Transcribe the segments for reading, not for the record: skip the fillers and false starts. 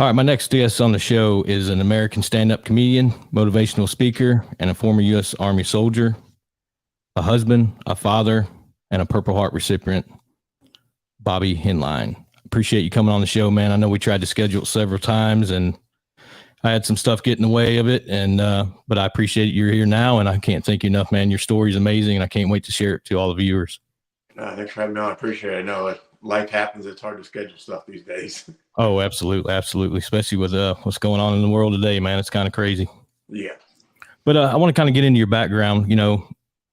All right, my next guest on the show is an American stand-up comedian, motivational speaker, and a former U.S. Army soldier, a husband, a father, and a Purple Heart recipient, Bobby Henline. Appreciate you coming on the show, man. I know we tried to schedule it several times, and I had some stuff get in the way of it, and but I appreciate you're here now, and I can't thank you enough, man. Your story is amazing, and I can't wait to share it to all the viewers. Thanks for having me on. I appreciate it. I know life happens. It's hard to schedule stuff these days. Oh, absolutely. Absolutely. Especially with what's going on in the world today, man. It's kind of crazy. Yeah. But I want to kind of get into your background,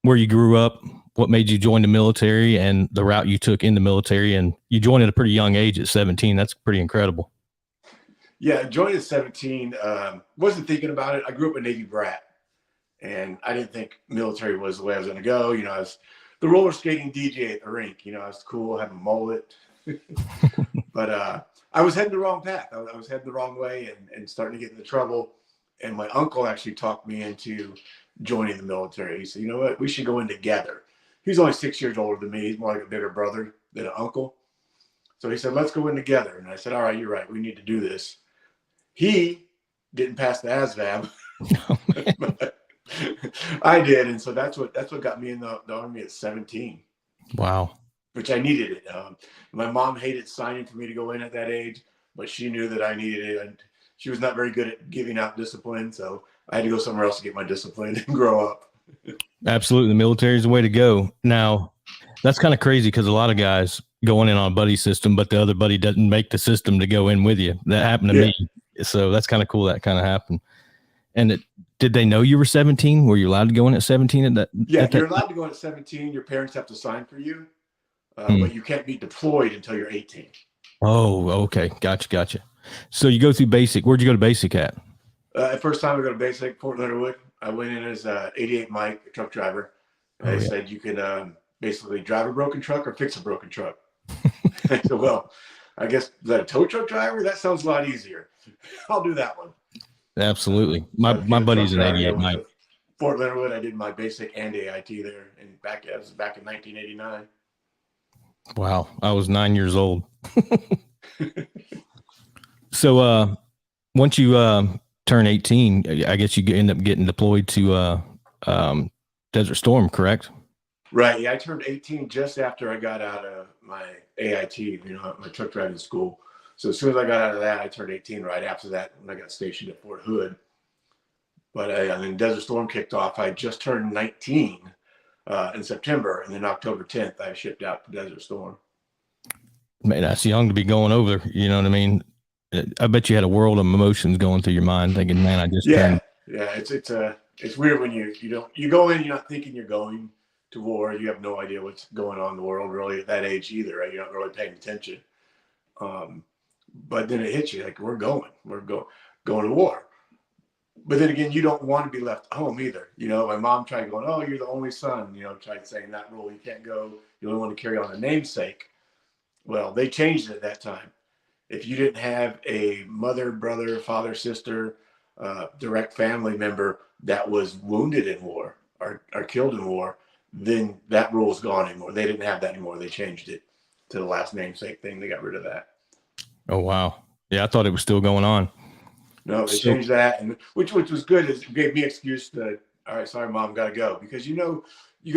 where you grew up, what made you join the military, and the route you took in the military. And you joined at a pretty young age at 17. That's pretty incredible. Yeah, I joined at 17. Wasn't thinking about it. I grew up a Navy brat, and I didn't think military was the way I was going to go. I was the roller skating DJ at the rink. I was cool, having a mullet. But I was heading the wrong path. I was heading the wrong way and starting to get into trouble. And my uncle actually talked me into joining the military. He said, you know what, we should go in together. He's only 6 years older than me. He's more like a bigger brother than an uncle. So he said, let's go in together. And I said, all right, you're right. We need to do this. He didn't pass the ASVAB. But I did. And so that's what got me in the Army at 17. Wow. Which I needed it. My mom hated signing for me to go in at that age, but she knew that I needed it. And she was not very good at giving out discipline. So I had to go somewhere else to get my discipline and grow up. Absolutely. The military is the way to go. Now, that's kind of crazy because a lot of guys going in on a buddy system, but the other buddy doesn't make the system to go in with you. That happened to me. So that's kind of cool. That kind of happened. And did they know you were 17? Were you allowed to go in at 17 at that? Yeah, you're allowed to go in at 17. Your parents have to sign for you. But you can't be deployed until you're 18. Oh, okay. Gotcha. So you go through basic. Where'd you go to basic at? First time I go to basic, Fort Leonard Wood. I went in as 88 Mike, a truck driver. They said you can basically drive a broken truck or fix a broken truck. I said, well, I guess is that a tow truck driver? That sounds a lot easier. I'll do that one. Absolutely. My buddy's an 88 Mike. Fort Leonard Wood. I did my basic and AIT there, and it was back in 1989. Wow. I was 9 years old. So once you turn 18, I guess you end up getting deployed to Desert Storm, correct? Right. Yeah, I turned 18 just after I got out of my AIT, my truck driving school. So as soon as I got out of that, I turned 18 right after that when I got stationed at Fort Hood. But then Desert Storm kicked off. I just turned 19 in September, and then October 10th, I shipped out to Desert Storm. Man, that's young to be going over. You know what I mean? I bet you had a world of emotions going through your mind, thinking, "Man, I just turned." Yeah. It's weird when you go in, you're not thinking you're going to war. You have no idea what's going on in the world really at that age either, right? You're not really paying attention. But then it hits you like we're going to war. But then again, you don't want to be left home either. My mom tried going, oh, you're the only son, tried saying that rule. You can't go. You only want to carry on a namesake. Well, they changed it at that time. If you didn't have a mother, brother, father, sister, direct family member that was wounded in war or killed in war, then that rule is gone anymore. They didn't have that anymore. They changed it to the last namesake thing. They got rid of that. Oh, wow. Yeah, I thought it was still going on. No, they changed that, and which was good. Is it gave me excuse to, all right, sorry, mom, got to go. Because, you go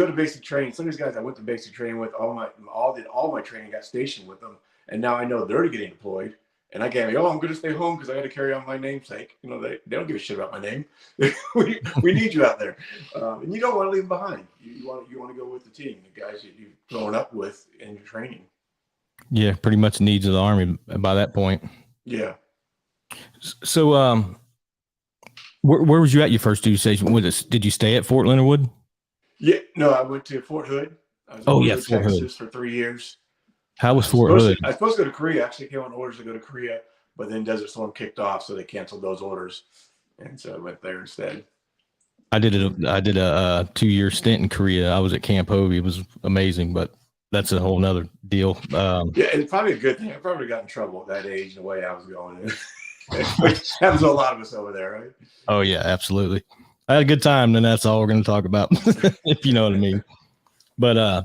to basic training. Some of these guys I went to basic training with, all my training, got stationed with them. And now I know they're getting deployed. And I can't be, I'm going to stay home because I got to carry on my namesake. They don't give a shit about my name. we need you out there. And you don't want to leave them behind. You want to go with the team, the guys that you've grown up with in your training. Yeah, pretty much needs of the Army by that point. Yeah. So where was you at your first duty station? Did you stay at Fort Leonard Wood? Yeah, no, I went to Fort Hood. I was in Fort Texas Hood for 3 years. How was Fort Hood? I was supposed to go to Korea. Actually came on orders to go to Korea, but then Desert Storm kicked off, so they canceled those orders, and so I went there instead. I did a 2-year stint in Korea. I was at Camp Hovey. It was amazing, but that's a whole nother deal. Yeah, it's probably a good thing. I probably got in trouble at that age, the way I was going. Which happens to a lot of us over there, right? Oh yeah, absolutely. I had a good time, and that's all we're going to talk about, if you know what I mean. But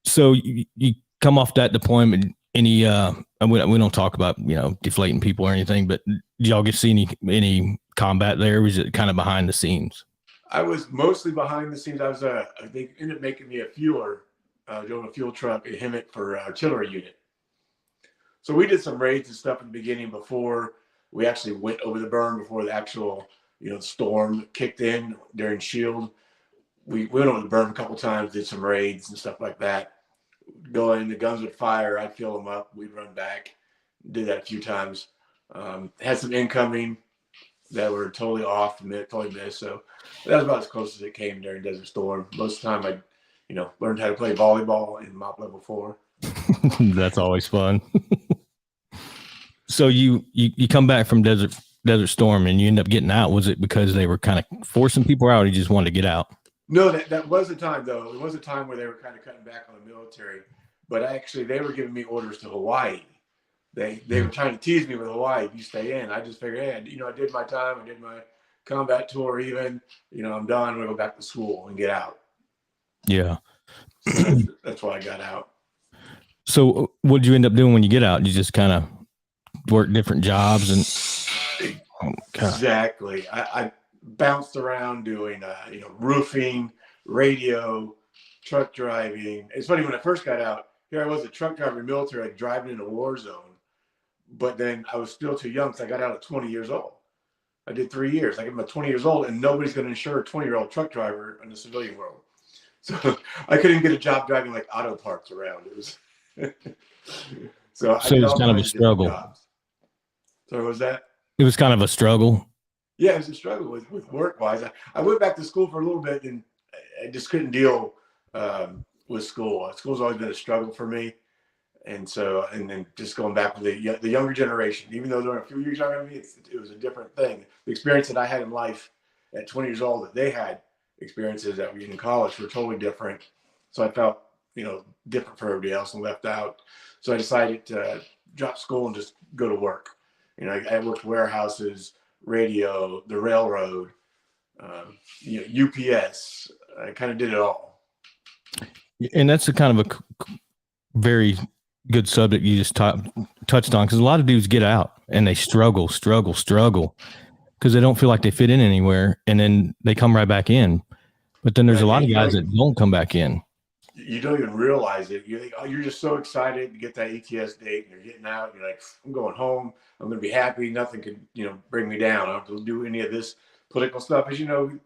so you come off that deployment, Any and we don't talk about, deflating people or anything, but did y'all get to see any combat there? Or was it kind of behind the scenes? I was mostly behind the scenes. I was they ended up making me a fueler, doing a fuel truck, a HEMIC for artillery unit. So we did some raids and stuff at the beginning before we actually went over the burn, before the actual, storm kicked in during Shield. We went over the burn a couple times, did some raids and stuff like that. Go in, the guns would fire, I'd fill them up, we'd run back. Did that a few times. Had some incoming that were totally off, totally missed. So that was about as close as it came during Desert Storm. Most of the time I, learned how to play volleyball in MOP level 4. That's always fun. So you come back from Desert Storm and you end up getting out. Was it because they were kind of forcing people out, or you just wanted to get out? No, that was a time, though. It was a time where they were kind of cutting back on the military, but actually they were giving me orders to Hawaii. They were trying to tease me with Hawaii. If you stay in, I just figured, hey, I did my time. I did my combat tour. Even, I'm done. I'm gonna go back to school and get out. Yeah, so that's why I got out. So what did you end up doing when you get out? You just kind of work different jobs and Exactly. I bounced around doing roofing, radio, truck driving. It's funny, when I first got out, here I was a truck driver in the military, like driving in a war zone, but then I was still too young, because I got out at 20 years old. I did 3 years. I'm 20 years old, and nobody's going to insure a 20-year-old truck driver in the civilian world. So I couldn't get a job driving like auto parts around. It was so it was kind of a struggle. So what was that? It was kind of a struggle. Yeah, it was a struggle with work wise. I went back to school for a little bit, and I just couldn't deal with school. School's always been a struggle for me. And so, and then just going back to the younger generation, even though they're a few years younger than me, it was a different thing. The experience that I had in life at 20 years old, that they had experiences that were in college, were totally different. So I felt, different for everybody else and left out. So I decided to drop school and just go to work. I worked warehouses, radio, the railroad, UPS. I kind of did it all. And that's a kind of a very good subject you just touched on, because a lot of dudes get out and they struggle because they don't feel like they fit in anywhere, and then they come right back in. But then there's a lot of guys that don't come back in. You don't even realize it. You're just so excited to get that ETS date, and you're getting out. You're like, I'm going home. I'm going to be happy. Nothing could, bring me down. I don't have to do any of this political stuff. As you know,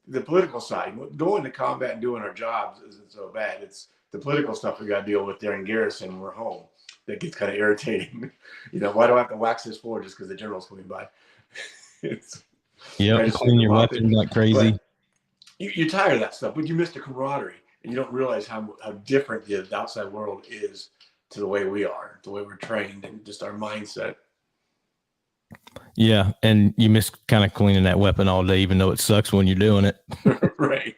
the political side, going to combat and doing our jobs isn't so bad. It's the political stuff we got to deal with there in garrison when we're home. That gets kind of irritating. Why do I have to wax this floor just because the general's coming by? Clean your weapons like crazy. You're tired of that stuff, but you miss the camaraderie, and you don't realize how different the outside world is to the way we are, the way we're trained, and just our mindset. Yeah, and you miss kind of cleaning that weapon all day, even though it sucks when you're doing it. Right.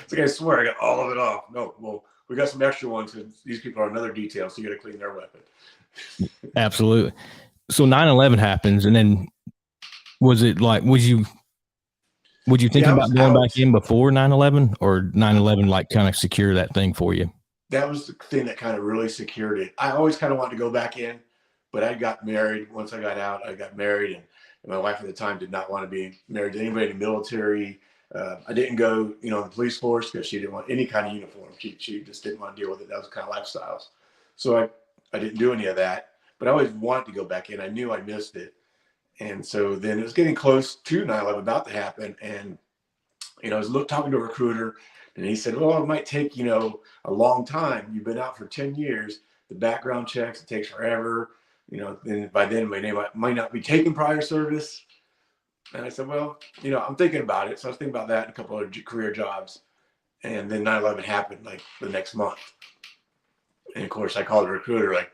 It's like, I swear I got all of it off. No, well, we got some extra ones because these people are another detail, so you got to clean their weapon. Absolutely. So 9/11 happens, and then would you think about going back in before 9/11, or 9/11 like kind of secure that thing for you? That was the thing that kind of really secured it. I always kind of wanted to go back in, but I got married. Once I got out, I got married, and my wife at the time did not want to be married to anybody in the military. I didn't go, in the police force, because she didn't want any kind of uniform. She just didn't want to deal with it. That was kind of lifestyles. So I didn't do any of that, but I always wanted to go back in. I knew I missed it. And so then it was getting close to 9/11, about to happen. And, I was talking to a recruiter, and he said, well, it might take, a long time. You've been out for 10 years. The background checks, it takes forever. Then by then they might not be taking prior service. And I said, well, I'm thinking about it. So I was thinking about that and a couple of career jobs. And then 9/11 happened like the next month. And of course I called the recruiter, like,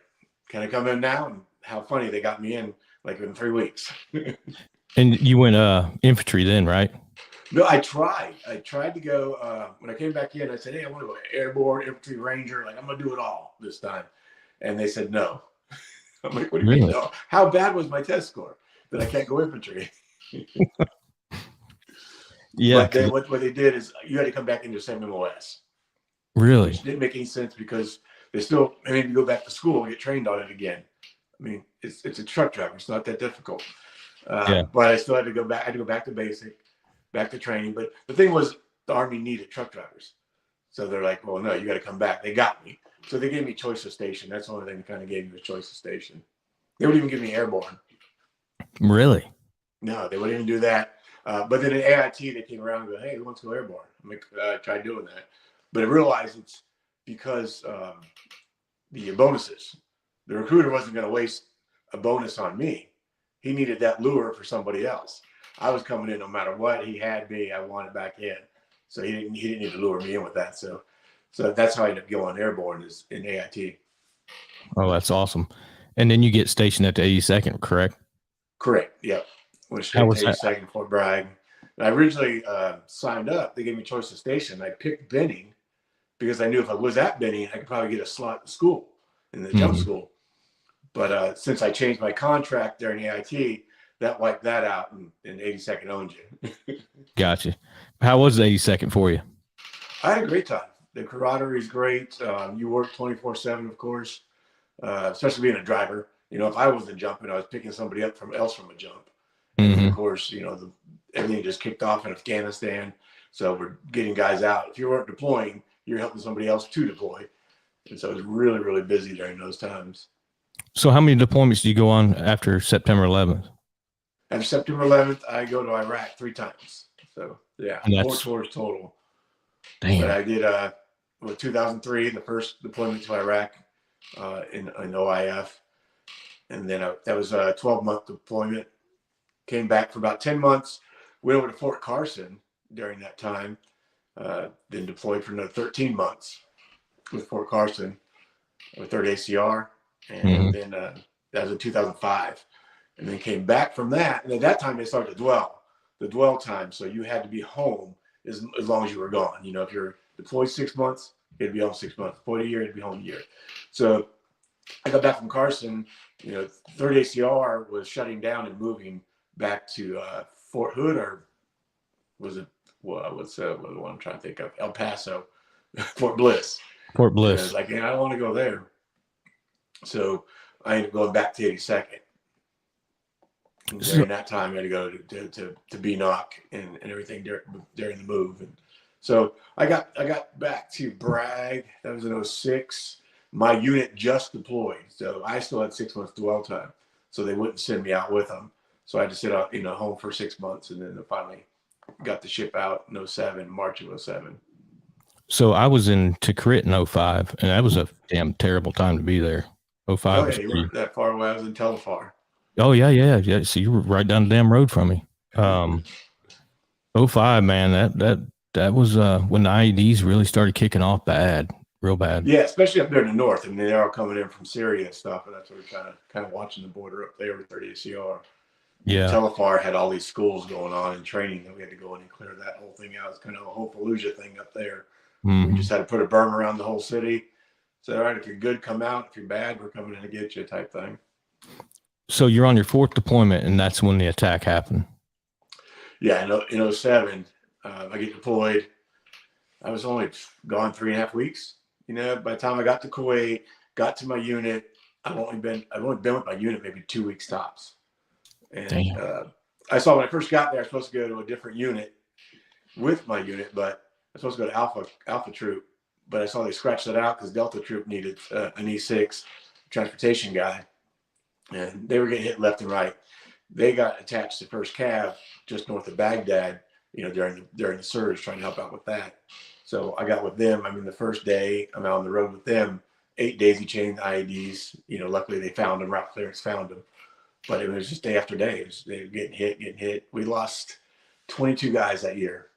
can I come in now? And how funny, they got me in like in 3 weeks. And you went infantry then, right? No, I tried to go, when I came back in, I said, hey, I want to go Airborne Infantry Ranger. Like, I'm going to do it all this time. And they said, no. I'm like, what do you mean? No? How bad was my test score that I can't go infantry? Yeah. But then what they did is you had to come back into the same MOS. Really? Which didn't make any sense, because they still made me go back to school and get trained on it again. I mean, it's a truck driver. It's not that difficult. But I still had to go back. I had to go back to basic, back to training. But the thing was, the Army needed truck drivers. So they're like, well, no, you got to come back. They got me. So they gave me choice of station. That's the only thing they kind of gave me was choice of station. They wouldn't even give me airborne. Really? No, they wouldn't even do that. But then at AIT, they came around and go, hey, who wants to go airborne? I'm like, try doing that. But I realized it's because the bonuses. The recruiter wasn't going to waste a bonus on me. He needed that lure for somebody else. I was coming in no matter what. He had me. I wanted back in. So he didn't need to lure me in with that. So that's how I ended up going airborne is in AIT. Oh, that's awesome. And then you get stationed at the 82nd, correct? Correct. Yep. Went straight to 82nd Fort Bragg. And I originally signed up. They gave me choice of station. I picked Benning because I knew if I was at Benning, I could probably get a slot in school, in the jump school. But since I changed my contract during AIT, that wiped that out, and 82nd owned you. Gotcha. How was the 82nd for you? I had a great time. The camaraderie is great. You work 24/7, of course, especially being a driver. You know, if I wasn't jumping, I was picking somebody up from a jump. And of course, you know, everything just kicked off in Afghanistan. So we're getting guys out. If you weren't deploying, you're helping somebody else to deploy. And so it was really, really busy during those times. So how many deployments do you go on after September 11th? After September 11th, I go to Iraq 3 times. So, yeah, 4 tours total. Damn. But I did, 2003, the first deployment to Iraq in OIF. And then that was a 12-month deployment. Came back for about 10 months. Went over to Fort Carson during that time. Then deployed for another 13 months with Fort Carson with 3rd ACR. And then that was in 2005. And then came back from that. And at that time, they started the dwell time. So you had to be home as long as you were gone. You know, if you're deployed 6 months, you'd be home 6 months. Deployed a year, you'd be home a year. So I got back from Carson. You know, 3rd ACR was shutting down and moving back to Fort Hood, or was it, what's the one I'm trying to think of? El Paso, Fort Bliss. Fort Bliss. And I was like, I don't want to go there. So I ended up going back to 82nd. And during that time, I had to go to BNOC and everything during the move. And so I got back to Bragg. That was in 06. My unit just deployed, so I still had 6 months dwell time. So they wouldn't send me out with them. So I had to sit out, home for 6 months, and then finally got the ship out in 07, March of 07. So I was in Tikrit in 05, and that was a damn terrible time to be there. 05. Oh, yeah, you weren't that far away. I was in Telfar. Oh, yeah. So you were right down the damn road from me. 05, man, that was when the IEDs really started kicking off real bad. Yeah, especially up there in the north. I mean, they're all coming in from Syria and stuff, and that's what we're kind of watching the border up there with 30 ACR. Yeah. Telfar had all these schools going on and training, and we had to go in and clear that whole thing out. It's kind of a whole Fallujah thing up there. We just had to put a berm around the whole city. So, all right, if you're good, come out. If you're bad, we're coming in to get you type thing. So you're on your 4th deployment, and that's when the attack happened. Yeah, in 07, I get deployed. I was only gone 3.5 weeks. By the time I got to Kuwait, got to my unit, I've only been with my unit maybe 2 weeks tops. And I saw when I first got there, I was supposed to go to a different unit with my unit, but I was supposed to go to Alpha Troop. But I saw they scratched that out because Delta Troop needed an E6 transportation guy, and they were getting hit left and right. They got attached to 1st Cav just north of Baghdad, during the surge, trying to help out with that. So I got with them. I mean, the first day I'm out on the road with them, 8 daisy chain IEDs. Luckily they found them. Route clearance found them, but it was just day after day. They were getting hit. We lost 22 guys that year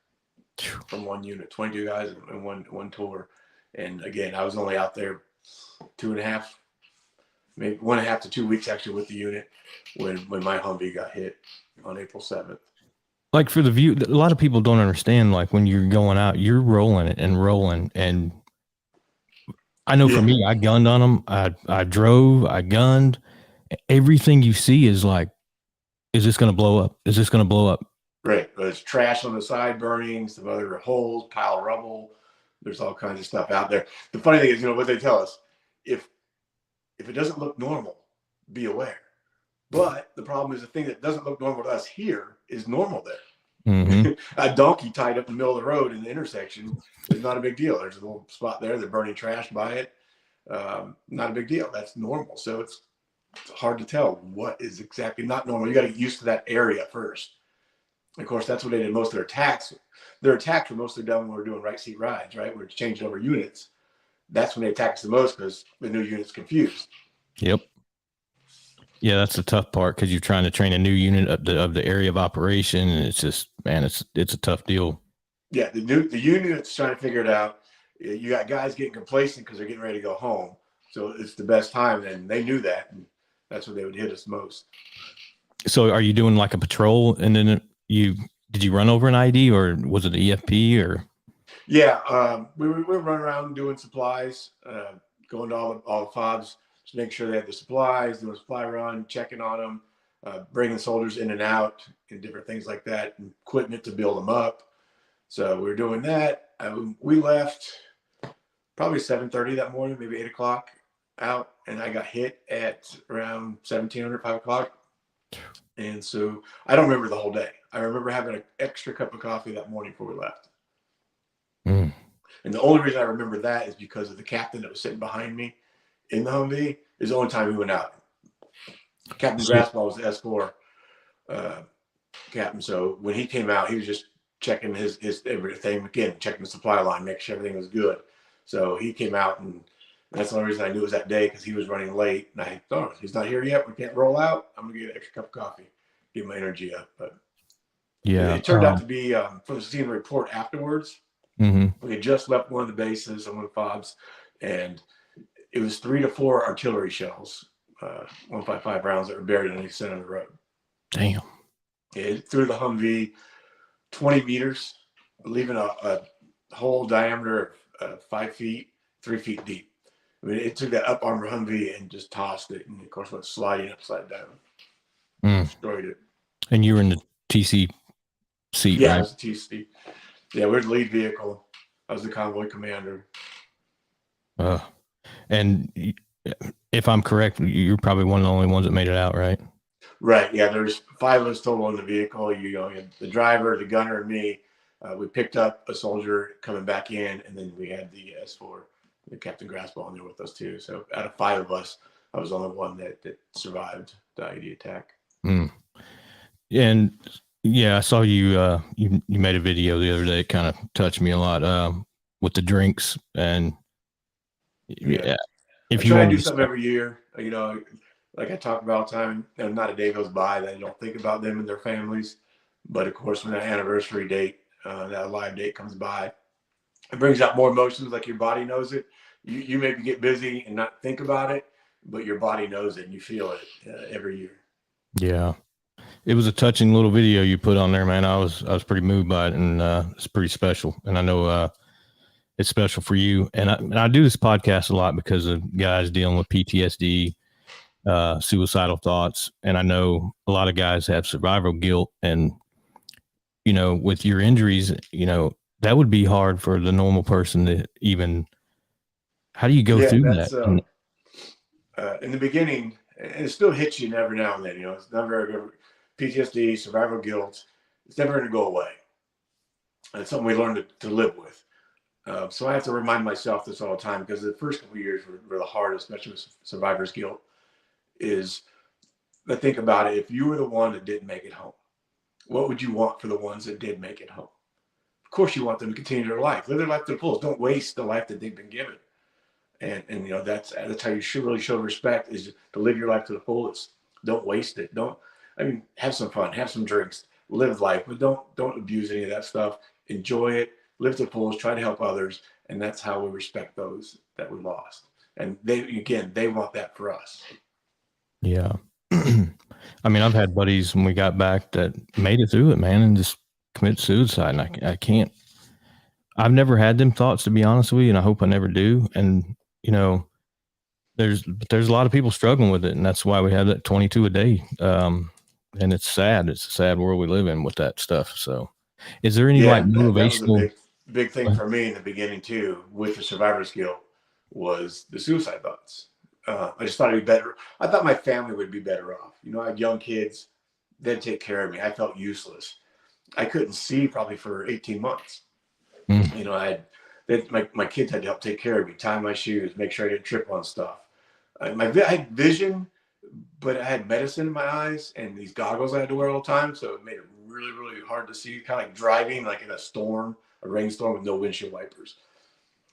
from one unit. 22 guys in one tour. And again, I was only out there 2.5, maybe 1.5 to 2 weeks actually with the unit when my Humvee got hit on April 7th. Like for the view, a lot of people don't understand, like when you're going out, you're rolling it and rolling. And I know for me, I gunned on them. I drove, I gunned. Everything you see is like, is this going to blow up? Is this going to blow up? Right. There's trash on the side burning, some other holes, pile of rubble. There's all kinds of stuff out there. The funny thing is, what they tell us, if it doesn't look normal, be aware. But the problem is the thing that doesn't look normal to us here is normal there. Mm-hmm. A donkey tied up in the middle of the road in the intersection is not a big deal. There's a little spot there. They're burning trash by it. Not a big deal. That's normal. So it's hard to tell what is exactly not normal. You got to get used to that area first. Of course, that's what they did most of their attacks. Their attacks were mostly done when we were doing right seat rides, right? We're changing over units. That's when they attack us the most because the new unit's confused. Yep. Yeah, that's the tough part because you're trying to train a new unit of the area of operation, and it's just, man, it's a tough deal. Yeah, the unit's trying to figure it out. You got guys getting complacent because they're getting ready to go home, so it's the best time, and they knew that, and that's where they would hit us most. So, are you doing like a patrol, and then did you run over an ID, or was it an EFP, or? Yeah, we were running around doing supplies, going to all the FOBs to make sure they had the supplies, doing a supply run, checking on them, bringing soldiers in and out, and different things like that, and equipment to build them up. So we were doing that. We left probably 7:30 that morning, maybe 8 o'clock out, and I got hit at around 1700, 5 o'clock. And so I don't remember the whole day. I remember having an extra cup of coffee that morning before we left. Mm. And the only reason I remember that is because of the captain that was sitting behind me in the Humvee. Is the only time we went out. Captain Graspall was the S4 captain. So when he came out, he was just checking his everything again, checking the supply line, making sure everything was good. So he came out, and that's the only reason I knew it was that day, because he was running late. And I thought, he's not here yet. We can't roll out. I'm gonna get an extra cup of coffee, get my energy up. But yeah, it turned out to be for the scene report afterwards. Mm-hmm. We had just left one of the bases on one of the FOBs, and it was 3 to 4 artillery shells, 155 rounds that were buried on the center of the road. Damn. It threw the Humvee 20 meters, leaving a hole diameter of 5 feet, 3 feet deep. I mean, it took that up armor Humvee and just tossed it, and of course went sliding upside down. Destroyed it. And you were in the TC seat, yeah, right? I was the TC. Yeah, we're the lead vehicle. I was the convoy commander. And if I'm correct, you're probably one of the only ones that made it out, right? Right. Yeah, there's 5 of us total in the vehicle. You know, the driver, the gunner, and me. We picked up a soldier coming back in, and then we had the S4, the Captain Graspall, in there with us too. So out of 5 of us, I was the only one that survived the IED attack. And yeah, I saw you you made a video the other day. It kind of touched me a lot with the drinks, and yeah. If you try want to do something every year, you know, like I talk about all the time, and not a day goes by that I don't think about them and their families. But of course, when that anniversary date, that live date comes by, it brings out more emotions. Like your body knows it. You maybe get busy and not think about it, but your body knows it and you feel it every year. Yeah. It was a touching little video you put on there, man. I was pretty moved by it, and it's pretty special. And I know it's special for you. And I do this podcast a lot because of guys dealing with PTSD, suicidal thoughts. And I know a lot of guys have survival guilt. And, you know, with your injuries, you know, that would be hard for the normal person to even, how do you go through that? In the beginning, and it still hits you every now and then, you know, it's never PTSD, survival guilt, it's never going to go away. And it's something we learn to live with. So I have to remind myself this all the time, because the first couple of years were the hardest, especially with survivor's guilt, is to think about it. If you were the one that didn't make it home, what would you want for the ones that did make it home? Of course, you want them to continue their life, live their life to the fullest. Don't waste the life that they've been given. And you know, that's how you should really show respect, is to live your life to the fullest. Don't waste it. Have some fun, have some drinks, live life, but don't abuse any of that stuff. Enjoy it, live to the fullest, try to help others. And that's how we respect those that we lost. And they want that for us. Yeah. I mean, I've had buddies when we got back that made it through it, man, and just commit suicide. And I can't, I've never had them thoughts, to be honest with you. And I hope I never do. And, you know, there's a lot of people struggling with it. And that's why we have that 22 a day. And it's sad. It's a sad world we live in with that stuff. So is there any like motivational? That was a big thing for me in the beginning too, with the survivor's guilt. was the suicide thoughts. I just thought it'd be better. I thought my family would be better off. You know, I had young kids. They'd take care of me. I felt useless. I couldn't see probably for 18 months. Mm. You know, my kids had to help take care of me, tie my shoes, make sure I didn't trip on stuff. I had vision, but I had medicine in my eyes and these goggles I had to wear all the time. So it made it really, really hard to see, kind of like driving like in a storm, a rainstorm with no windshield wipers.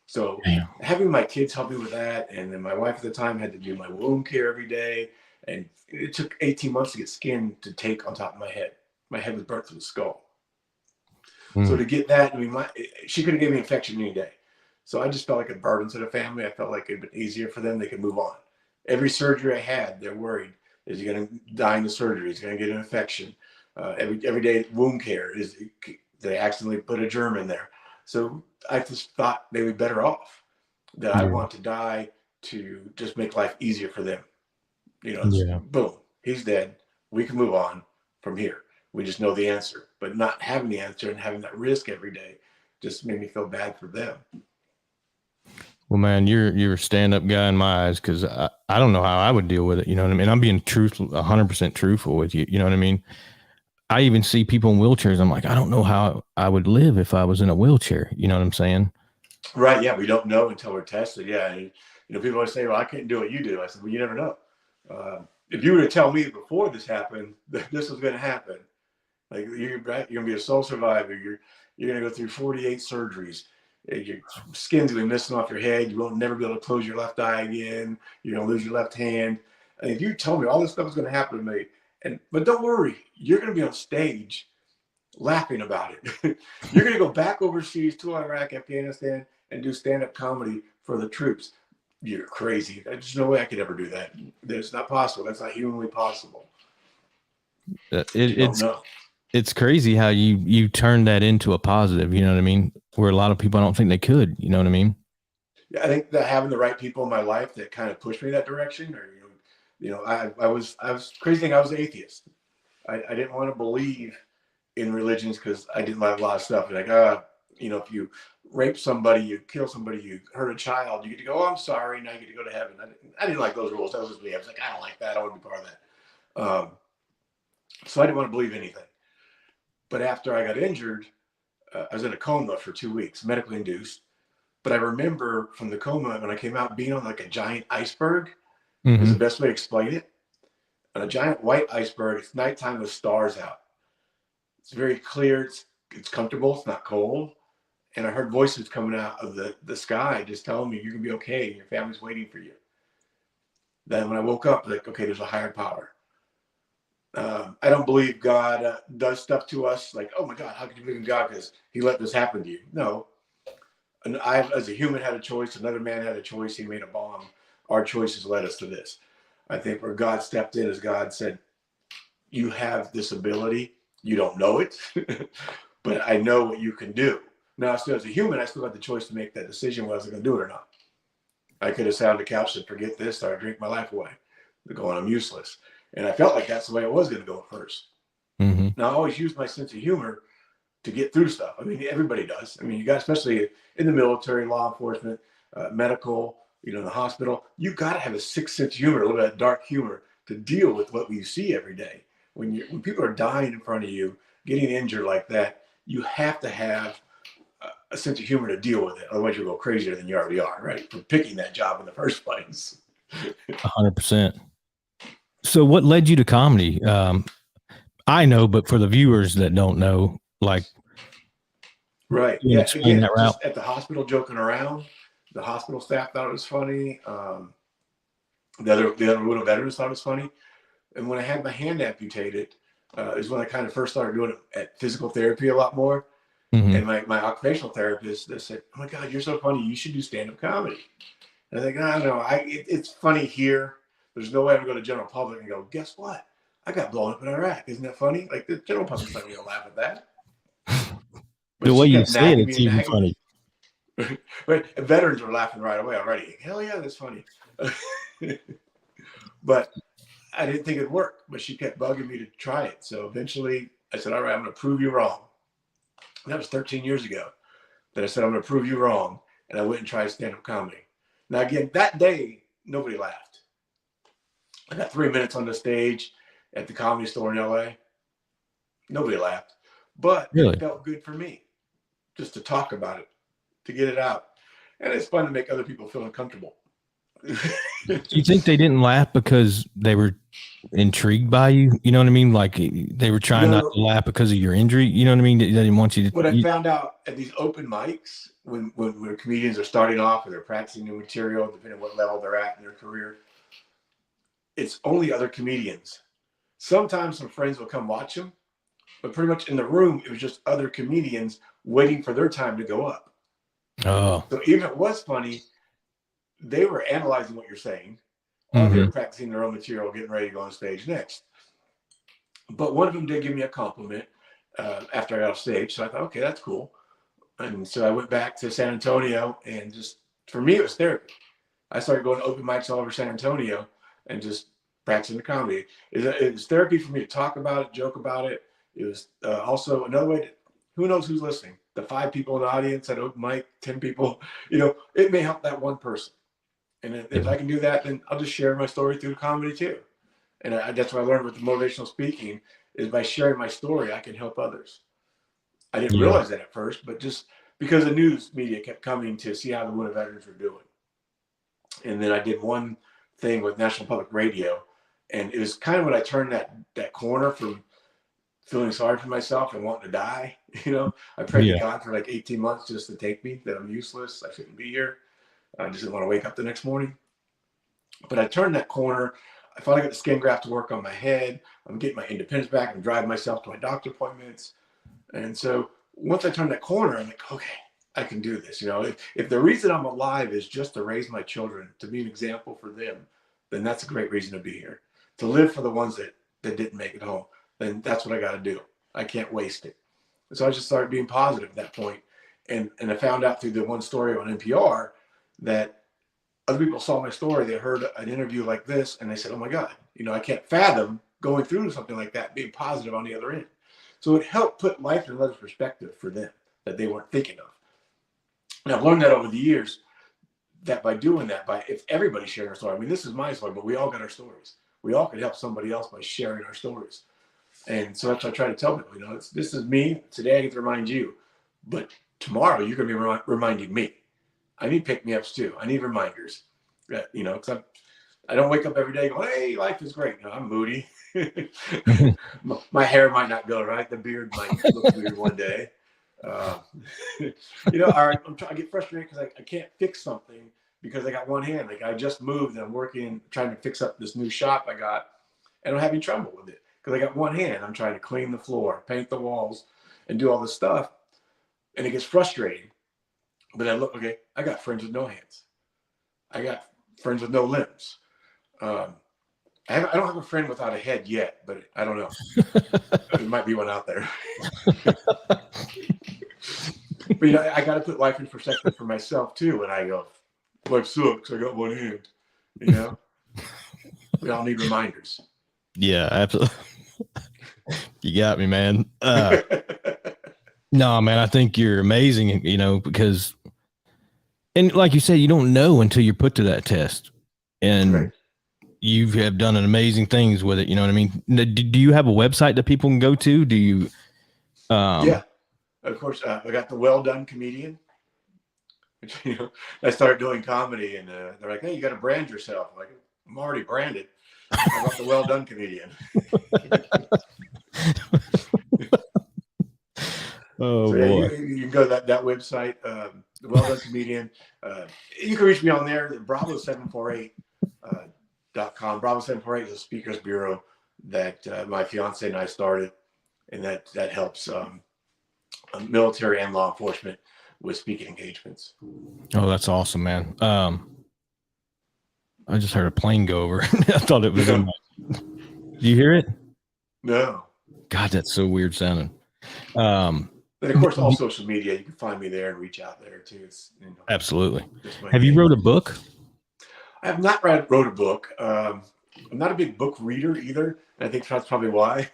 So Damn. having my kids help me with that. And then my wife at the time had to do my wound care every day. And it took 18 months to get skin to take on top of my head. My head was burnt through the skull. So to get that, I mean, she could have given me infection any day. So I just felt like a burden to the family. I felt like it'd been easier for them. They could move on. Every surgery I had, they're worried. Is he going to die in the surgery? Is he going to get an infection? Every day wound care, they accidentally put a germ in there. So I just thought they would be better off. That I want to die to just make life easier for them. You know, boom, he's dead. We can move on from here. We just know the answer, but not having the answer and having that risk every day just made me feel bad for them. Well, man, you're a stand-up guy in my eyes, because I don't know how I would deal with it. You know what I mean? I'm being 100% truthful with you. You know what I mean? I even see people in wheelchairs. I'm like, I don't know how I would live if I was in a wheelchair. You know what I'm saying? Right. Yeah. We don't know until we're tested. Yeah. And, you know, people always say, well, I couldn't do what you do. I said, well, you never know. If you were to tell me before this happened that this was going to happen, like you're going to be a sole survivor. You're going to go through 48 surgeries. Your skin's going to be missing off your head. You won't never be able to close your left eye again. You're going to lose your left hand. And if you told me all this stuff was going to happen to me, but don't worry, you're going to be on stage laughing about it. You're going to go back overseas to Iraq, Afghanistan, and do stand-up comedy for the troops. You're crazy. There's no way I could ever do that. That's not possible. That's not humanly possible. It's crazy how you turn that into a positive. You know what I mean? Where a lot of people, I don't think they could. You know what I mean? Yeah, I think that having the right people in my life that kind of pushed me that direction, or I was crazy thing. I was atheist. I didn't want to believe in religions because I didn't like a lot of stuff. Like, if you rape somebody, you kill somebody, you hurt a child, you get to go, oh, I'm sorry, now you get to go to heaven. I didn't like those rules. That was me. I was like, I don't like that. I want to be part of that. So I didn't want to believe anything. But after I got injured, I was in a coma for 2 weeks, medically induced. But I remember from the coma, when I came out, being on like a giant iceberg is the best way to explain it. On a giant white iceberg, it's nighttime with stars out. It's very clear. It's comfortable. It's not cold. And I heard voices coming out of the sky just telling me, you're going to be okay. Your family's waiting for you. Then when I woke up, like, okay, there's a higher power. I don't believe God does stuff to us like, oh my God, how could you believe in God because he let this happen to you? No. And I, as a human, had a choice. Another man had a choice. He made a bomb. Our choices led us to this. I think where God stepped in is God said, you have this ability. You don't know it, but I know what you can do. Now, still as a human, I still had the choice to make that decision whether I was going to do it or not. I could have sat on the couch and forget this, or drink my life away. Going, I'm useless. And I felt like that's the way I was going to go at first. Now, I always use my sense of humor to get through stuff. I mean, everybody does. I mean, you got, especially in the military, law enforcement, medical, the hospital, you got to have a sixth sense of humor, a little bit of dark humor to deal with what we see every day. When people are dying in front of you, getting injured like that, you have to have a sense of humor to deal with it. Otherwise, you'll go crazier than you already are, right? For picking that job in the first place. 100%. So what led you to comedy? I know, but for the viewers that don't know, like, right. Yeah. Again, that route. Just at the hospital joking around, the hospital staff thought it was funny. The other widow veterans thought it was funny. And when I had my hand amputated, is when I kind of first started doing it at physical therapy a lot more. And my occupational therapist, they said, oh my God, you're so funny. You should do stand-up comedy. And I think, no, it's funny here. There's no way I'm going to go to general public and go, guess what? I got blown up in Iraq. Isn't that funny? Like the general public's not going to laugh at that. But the way you say it, it's even funny. Right? Veterans were laughing right away already. Hell yeah, that's funny. But I didn't think it'd work. But she kept bugging me to try it. So eventually I said, all right, I'm going to prove you wrong. And that was 13 years ago that I said, I'm going to prove you wrong. And I went and tried stand-up comedy. Now, again, that day, nobody laughed. I got 3 minutes on the stage at the Comedy Store in LA. Nobody laughed, but Really? it felt good for me just to talk about it, to get it out. And it's fun to make other people feel uncomfortable. Do you think they didn't laugh because they were intrigued by you? You know what I mean? Like they were trying not to laugh because of your injury. You know what I mean? They didn't want you to. What I found out at these open mics, when comedians are starting off or they're practicing new material, depending on what level they're at in their career, it's only other comedians. Sometimes some friends will come watch them, but pretty much in the room, it was just other comedians waiting for their time to go up. Oh. So even if it was funny, they were analyzing what you're saying, while they were practicing their own material, getting ready to go on stage next. But one of them did give me a compliment after I got off stage. So I thought, okay, that's cool. And so I went back to San Antonio, and just, for me, it was therapy. I started going to open mics all over San Antonio and just practicing the comedy. It was therapy for me to talk about it, joke about it. It was also another way to, who knows who's listening? The 5 people in the audience at open mic, 10 people, it may help that one person. And if I can do that, then I'll just share my story through comedy too. And that's what I learned with the motivational speaking, is by sharing my story, I can help others. I didn't realize that at first, but just because the news media kept coming to see how the wounded veterans were doing. And then I did one thing with National Public Radio, and it was kind of when I turned that corner from feeling sorry for myself and wanting to die. I prayed to God for like 18 months just to take me, that I'm useless, I shouldn't be here. I just didn't want to wake up the next morning. But I turned that corner. I finally got the skin graft to work on my head. I'm getting my independence back. I'm driving myself to my doctor appointments. And so once I turned that corner, I'm like, okay, I can do this. If the reason I'm alive is just to raise my children, to be an example for them, then that's a great reason to be here. To live for the ones that didn't make it home, then that's what I got to do. I can't waste it. And so I just started being positive at that point. And I found out through the one story on NPR that other people saw my story. They heard an interview like this, and they said, oh my God, I can't fathom going through something like that, being positive on the other end. So it helped put life in another perspective for them that they weren't thinking of. And I've learned that over the years, that by doing that, if everybody sharing our story, this is my story, but we all got our stories. We all could help somebody else by sharing our stories. And so that's what I try to tell people, this is me. Today I get to remind you, but tomorrow you're going to be reminding me. I need pick-me-ups too. I need reminders, because I don't wake up every day going, hey, life is great. I'm moody. My hair might not go right. The beard might look weird one day. All right, I get frustrated because I can't fix something because I got one hand. Like I just moved and I'm working, trying to fix up this new shop I got, and I'm having trouble with it because I got one hand. I'm trying to clean the floor, paint the walls, and do all this stuff, and it gets frustrating. But I look, okay, I got friends with no hands. I got friends with no limbs. I don't have a friend without a head yet, but I don't know. There might be one out there. But I got to put life in perspective for myself too. When I go, life sucks, I got one hand. We all need reminders. Yeah, absolutely. You got me, man. No, man, I think you're amazing, because, and like you said, you don't know until you're put to that test, and right. You have done amazing things with it. You know what I mean? Do you have a website that people can go to? Do you? Yeah, of course. I got the Well Done Comedian. Which, I started doing comedy, and they're like, "Hey, you got to brand yourself." I'm like, I'm already branded. How about the Well Done Comedian? Oh, so boy. you can go to that website, the Well Done Comedian. You can reach me on there, Bravo748.com. Bravo 748 is a speakers bureau that my fiance and I started, and that helps military and law enforcement with speaking engagements. Oh, that's awesome, man. I just heard a plane go over. I thought it was in my... Do you hear it? No. God, that's so weird sounding. But of course, all social media, you can find me there and reach out there too. It's, absolutely. Have you wrote a book? I have not wrote a book. I'm not a big book reader either. And I think that's probably why.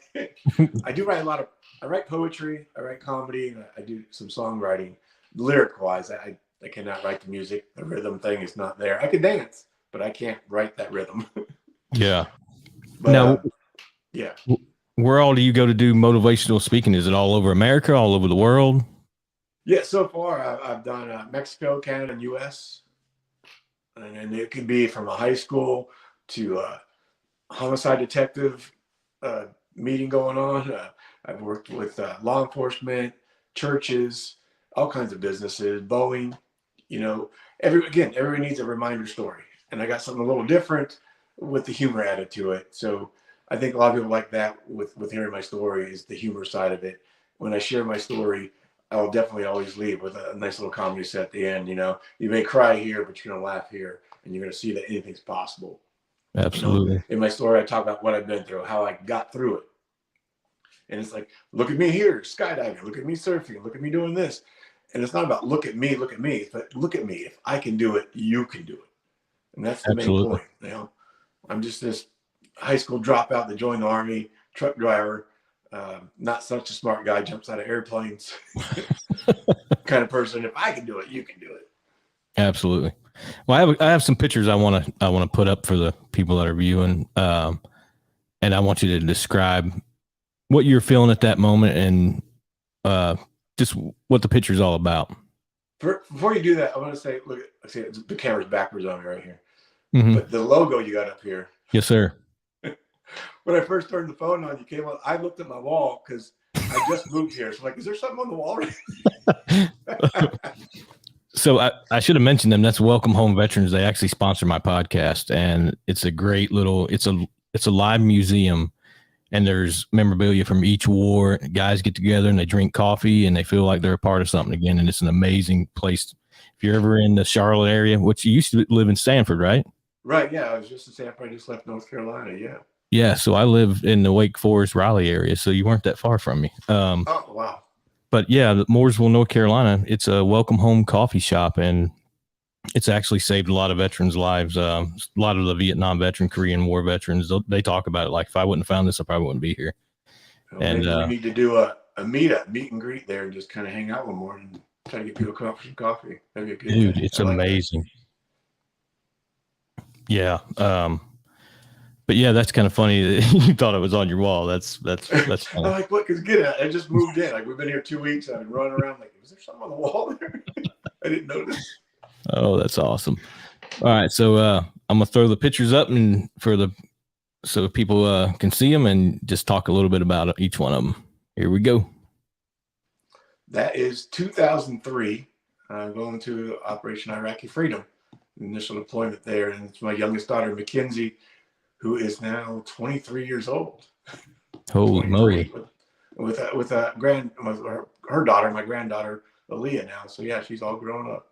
I do write I write poetry, I write comedy, and I do some songwriting. Lyric wise, I I cannot write the music. The rhythm thing is not there. I can dance, but I can't write that rhythm. Yeah. But Now, yeah. where all do you go to do motivational speaking? Is it all over America, all over the world? Yeah, so far I've done Mexico, Canada, and U.S. And it could be from a high school to a homicide detective meeting going on. I've worked with law enforcement, churches, all kinds of businesses, Boeing. You know, everyone needs a reminder story, and I got something a little different with the humor added to it. So I think a lot of people like that with hearing my story is the humor side of it. When I share my story, I'll definitely always leave with a nice little comedy set at the end. You know, you may cry here, but you're gonna laugh here, and you're gonna see that anything's possible. Absolutely. You know, in my story, I talk about what I've been through, how I got through it. And it's like, look at me here, skydiving. Look at me surfing. Look at me doing this. And it's not about look at me, but look at me. If I can do it, you can do it. And that's the main point. You know, I'm just this high school dropout that joined the Army, truck driver, not such a smart guy, jumps out of airplanes kind of person. If I can do it, you can do it. Absolutely. Well, I have some pictures I want to put up for the people that are viewing, and I want you to describe what you're feeling at that moment and just what the picture is all about. Before you do that, I want to say, look, see, the camera's backwards on me right here. Mm-hmm. But the logo you got up here. Yes, sir. When I first turned the phone on, you came on. I looked at my wall because I just moved here. So I'm like, is there something on the wall? So I should have mentioned them. That's Welcome Home Veterans. They actually sponsor my podcast, and it's a great little. It's a live museum, and there's memorabilia from each war. Guys get together and they drink coffee and they feel like they're a part of something again. And it's an amazing place. If you're ever in the Charlotte area, which you used to live in Stanford, right? Right. Yeah, I was just in Stanford. I just left North Carolina. Yeah. Yeah. So I live in the Wake Forest, Raleigh area. So you weren't that far from me. Oh, wow. But yeah, Mooresville, North Carolina, it's a welcome home coffee shop, and it's actually saved a lot of veterans' lives. A lot of the Vietnam veteran, Korean War veterans, they talk about it. Like, if I wouldn't have found this, I probably wouldn't be here. Well, and maybe we need to do a meet and greet there and just kind of hang out one more and try to get people to come up for some coffee. That'd be a good Dude, thing. it's amazing. Yeah. But yeah, that's kind of funny that you thought it was on your wall. That's funny. I'm like, what? Because I just moved in. Like, we've been here 2 weeks. I've been running around. Like, was there something on the wall there? I didn't notice. Oh, that's awesome. All right, so I'm gonna throw the pictures up and so people can see them and just talk a little bit about each one of them. Here we go. That is 2003. Going to Operation Iraqi Freedom, initial deployment there, and it's my youngest daughter, Mackenzie, who is now 23 years old. Holy moly! With her daughter, my granddaughter, Aaliyah now. So yeah, she's all grown up.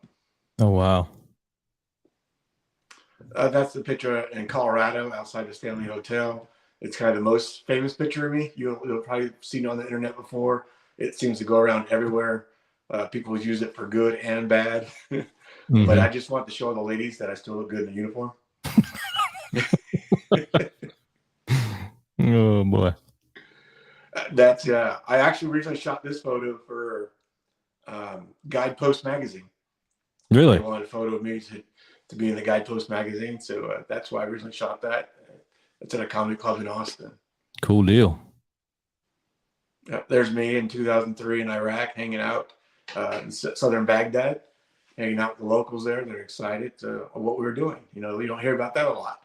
Oh wow! That's the picture in Colorado outside the Stanley Hotel. It's kind of the most famous picture of me. You'll probably seen it on the internet before. It seems to go around everywhere. People use it for good and bad. Mm-hmm. But I just want to show the ladies that I still look good in the uniform. Oh boy. That's I actually originally shot this photo for Guidepost magazine. Really? They wanted a photo of me to be in the Guidepost magazine, so that's why I originally shot that. It's at a comedy club in Austin. Cool deal. There's me in 2003 in Iraq, hanging out in southern Baghdad, hanging out with the locals there. They're excited of what we were doing. You know, you don't hear about that a lot,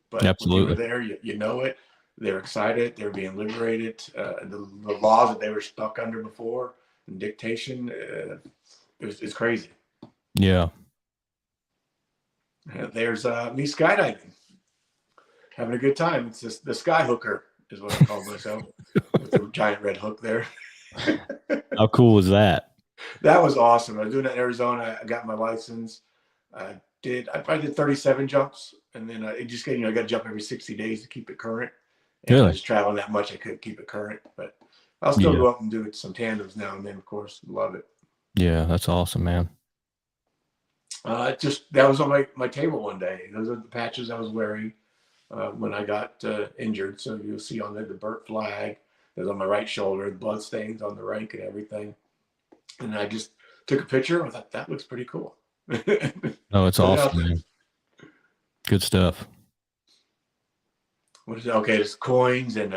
but absolutely, when you were there, you know it. They're excited. They're being liberated. The laws that they were stuck under before, and dictation, it's crazy. Yeah. There's me skydiving, having a good time. It's just the sky hooker is what I call myself, with the giant red hook there. How cool was that? That was awesome. I was doing it in Arizona. I got my license. I probably did 37 jumps, and then I got to jump every 60 days to keep it current. And really? I was traveling that much, I couldn't keep it current, but I'll still go up and do some tandems now and then. Of course, love it. Yeah, that's awesome, man. That was on my table one day. Those are the patches I was wearing when I got injured. So you'll see on there the burnt flag. There's on my right shoulder, the blood stains on the rank and everything. And I just took a picture. I thought that looks pretty cool. Oh, it's Put it out awesome, there. man. Good stuff. What is it? Okay, it's coins and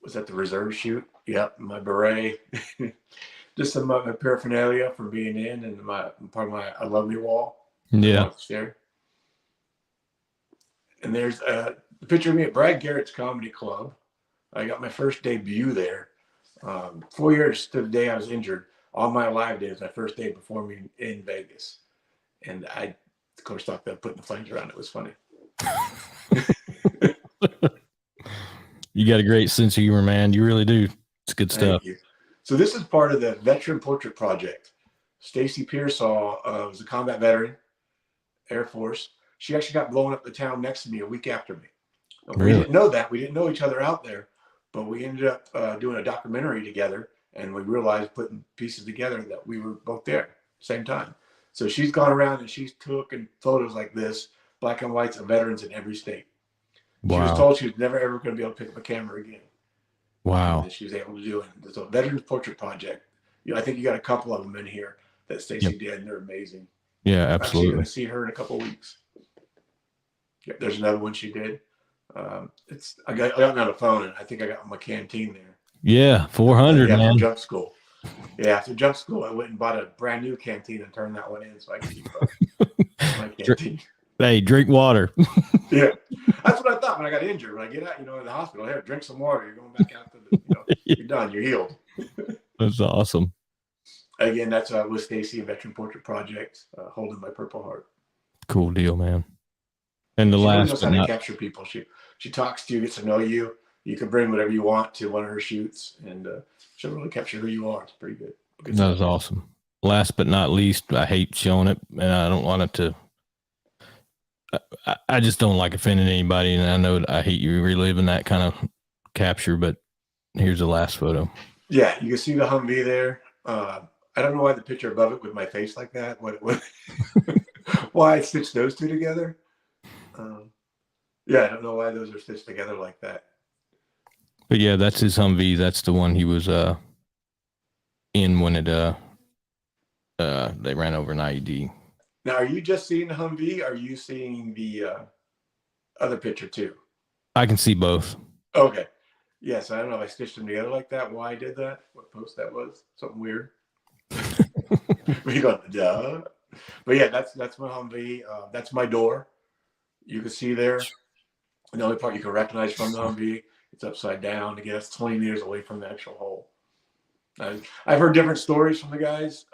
was that the reserve chute? Yep, my beret. Just some of my paraphernalia from being in, and my part of my I love me wall. Yeah. There. And there's a picture of me at Brad Garrett's Comedy Club. I got my first debut there. 4 years to the day I was injured. All my live day was my first day performing in Vegas. And I, of course, thought that putting the flames around it was funny. You got a great sense of humor, man. You really do. It's good stuff. Thank you. So this is part of the Veteran Portrait Project. Stacy Pearsall was a combat veteran, Air Force. She actually got blown up the town next to me a week after me. Really? We didn't know that. We didn't know each other out there, but we ended up doing a documentary together, and we realized putting pieces together that we were both there at the same time. So she's gone around and she's taken photos like this, black and whites of veterans in every state. Wow. She was told she was never ever going to be able to pick up a camera again. Wow. And she was able to do it. It's a Veterans Portrait Project. I think you got a couple of them in here that Stacy did, and they're amazing. Yeah, I'm actually absolutely. going to see her in a couple of weeks. Yeah, there's another one she did. I got it on the phone, and I think I got my canteen there. Yeah, 400, man. man. Jump school. Yeah, after jump school, I went and bought a brand new canteen and turned that one in so I could keep my canteen. Hey, drink water. Yeah, that's what I thought when I got injured. When I get out, in the hospital, here, drink some water. You're going back out to the, you're done. You're healed. That's awesome. Again, that's with Stacy, Veteran Portrait Project, holding my Purple Heart. Cool deal, man. And the she last, really knows how to capture people. She talks to you, gets to know you. You can bring whatever you want to one of her shoots, and she'll really capture who you are. It's pretty good. That was awesome. Last but not least, I hate showing it, and I don't want it to. I just don't like offending anybody, and I know I hate you reliving that kind of capture. But here's the last photo. Yeah, you can see the Humvee there. I don't know why the picture above it with my face like that. What why I stitched those two together. Yeah, I don't know why those are stitched together like that. But yeah, that's his Humvee. That's the one he was in when it they ran over an IED. Now, are you just seeing the Humvee? Are you seeing the other picture too? I can see both. Okay. Yes, I don't know if I stitched them together like that. Why I did that? What post that was? Something weird. We got duh. But yeah, that's my Humvee. That's my door. You can see there. And the only part you can recognize from the Humvee, it's upside down to get us 20 meters away from the actual hole. I've heard different stories from the guys.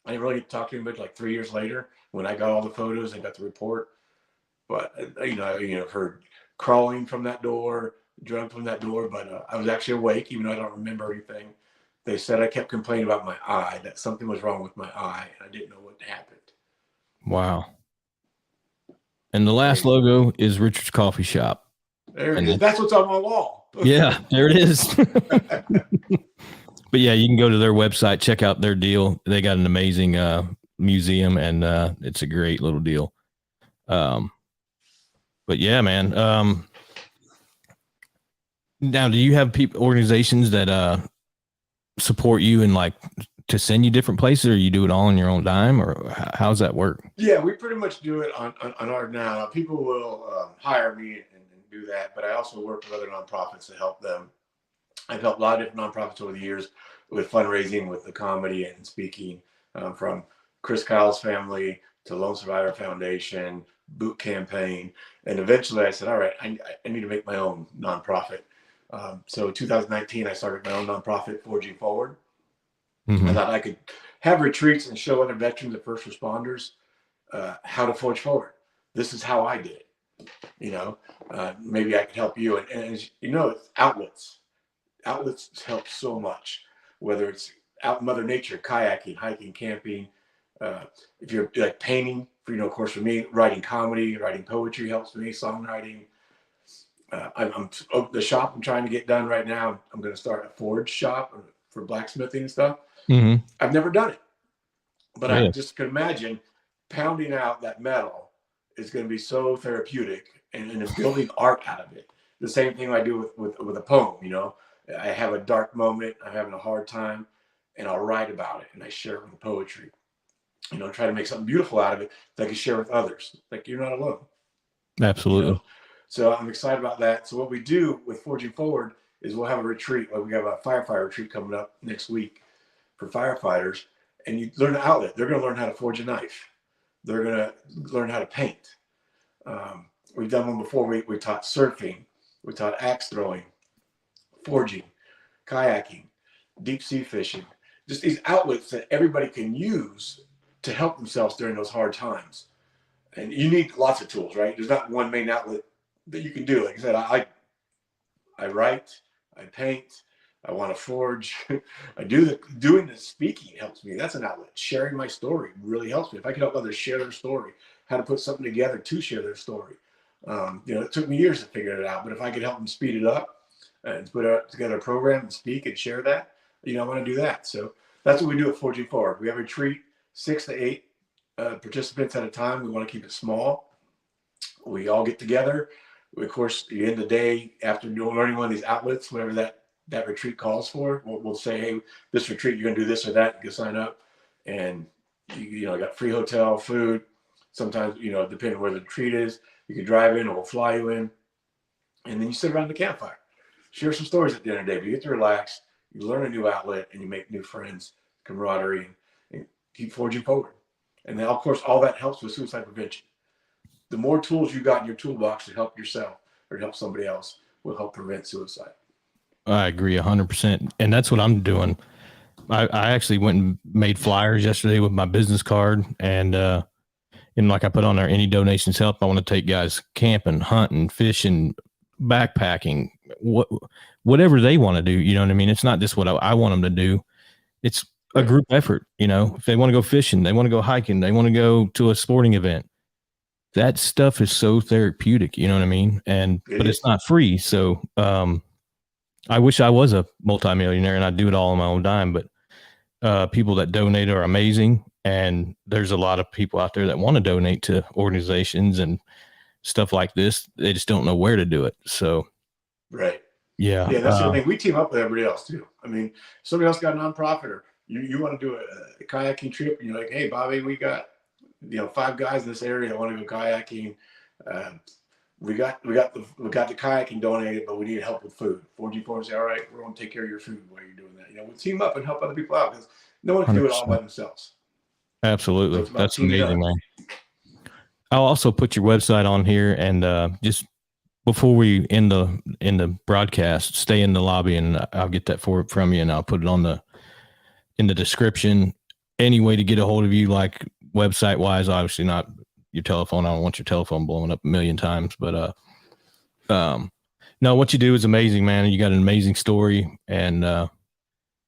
I didn't really get to talk to him like 3 years later when I got all the photos and got the report. But I've heard crawling from that door, drunk from that door. But I was actually awake, even though I don't remember anything. They said I kept complaining about my eye, that something was wrong with my eye, and I didn't know what happened. Wow. And the last logo is Richard's Coffee Shop. There it is. That's what's on my wall. Yeah, there it is. But yeah, you can go to their website, check out their deal. They got an amazing museum, and it's a great little deal. But yeah, man. Now, do you have organizations that support you and like to send you different places, or you do it all on your own dime, or how's that work? Yeah, we pretty much do it on our now. People will hire me and do that, but I also work with other nonprofits to help them. I've helped a lot of different nonprofits over the years with fundraising, with the comedy and speaking, from Chris Kyle's family to Lone Survivor Foundation, Boot Campaign. And eventually I said, all right, I need to make my own nonprofit. So in 2019, I started my own nonprofit, Forging Forward. I thought I could have retreats and show other veterans and first responders how to forge forward. This is how I did it. Maybe I could help you. And outlets. Outlets help so much, whether it's out in Mother Nature, kayaking, hiking, camping. If you're like painting, of course, for me, writing comedy, writing poetry helps me, songwriting. The shop I'm trying to get done right now. I'm going to start a forge shop for blacksmithing and stuff. I've never done it, but I just can imagine pounding out that metal is going to be so therapeutic, and building art out of it. The same thing I do with a poem. I have a dark moment, I'm having a hard time, and I'll write about it and I share it with poetry. try to make something beautiful out of it that I can share with others. Like, you're not alone. Absolutely. So I'm excited about that. So what we do with Forging Forward is we'll have a retreat. Like, we have a firefighter retreat coming up next week for firefighters, and you learn an outlet. They're going to learn how to forge a knife. They're going to learn how to paint. We've done one before. We taught surfing. We taught axe throwing, forging, kayaking, deep sea fishing. Just these outlets that everybody can use to help themselves during those hard times. And you need lots of tools, right? There's not one main outlet that you can do. Like I said, I write, I paint, I want to forge. Doing the speaking helps me. That's an outlet. Sharing my story really helps me. If I can help others share their story, how to put something together to share their story. It took me years to figure it out, but if I could help them speed it up and put together a program and speak and share that, I want to do that. So that's what we do at Forging Forward. We have a retreat, 6 to 8 participants at a time. We want to keep it small. We all get together. Of course, at the end of the day, after learning one of these outlets, whatever that retreat calls for, we'll say, hey, this retreat, you're going to do this or that. You can sign up, and you got free hotel, food. Sometimes, depending on where the retreat is, you can drive in or we'll fly you in. And then you sit around the campfire, share some stories at the end of the day. But you get to relax, you learn a new outlet, and you make new friends, camaraderie, and keep forging forward. And then, of course, all that helps with suicide prevention. The more tools you got in your toolbox to help yourself or to help somebody else will help prevent suicide. I agree 100%. And that's what I'm doing. I actually went and made flyers yesterday with my business card, and like I put on there, any donations help. I want to take guys camping, hunting, fishing, backpacking, whatever they want to do. You know what I mean? It's not just what I want them to do. It's a group effort. If they want to go fishing, they want to go hiking, they want to go to a sporting event. That stuff is so therapeutic. You know what I mean? But it's not free. So I wish I was a multimillionaire and I'd do it all on my own dime. But people that donate are amazing. And there's a lot of people out there that want to donate to organizations and stuff like this. They just don't know where to do it. So, right. Yeah. That's the thing. We team up with everybody else too. I mean, somebody else got a nonprofit, or you want to do a kayaking trip, and you're like, hey, Bobby, we got 5 guys in this area that want to go kayaking. We got the kayaking donated, but we need help with food. Forging Forward say, all right, we're going to take care of your food while you're doing that. We'll team up and help other people out, because no one can do it all by themselves. Absolutely. So that's amazing, man. I'll also put your website on here, and just before we end the broadcast, stay in the lobby, and I'll get that from you, and I'll put it in the description. Any way to get a hold of you, like website wise, obviously not your telephone. I don't want your telephone blowing up a million times, but no, what you do is amazing, man. You got an amazing story, and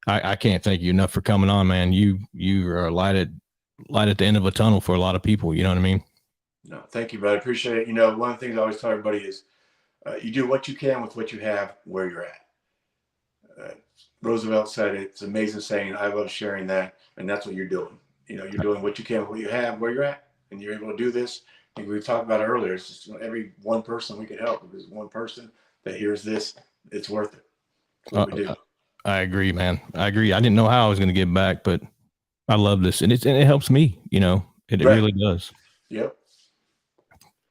I can't thank you enough for coming on, man. You are a light at the end of a tunnel for a lot of people. You know what I mean? No, thank you, brother. I appreciate it. One of the things I always tell everybody is you do what you can with what you have where you're at. Roosevelt said it. It's an amazing saying. I love sharing that, and that's what you're doing. You're doing what you can with what you have where you're at, and you're able to do this. I think we talked about it earlier. It's just every one person we can help. If there's one person that hears this, it's worth it. What we do. I agree, man. I agree. I didn't know how I was going to get back, but I love this, and it helps me. It really does. Yep.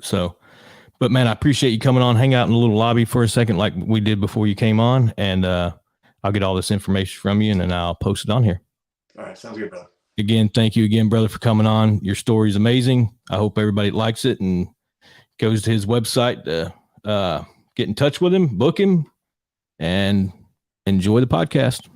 So, but man, I appreciate you coming on, hang out in the little lobby for a second, like we did before you came on, and I'll get all this information from you, and then I'll post it on here. All right, sounds good, brother. Again, thank you again, brother, for coming on. Your story is amazing. I hope everybody likes it and goes to his website to get in touch with him, book him, and enjoy the podcast.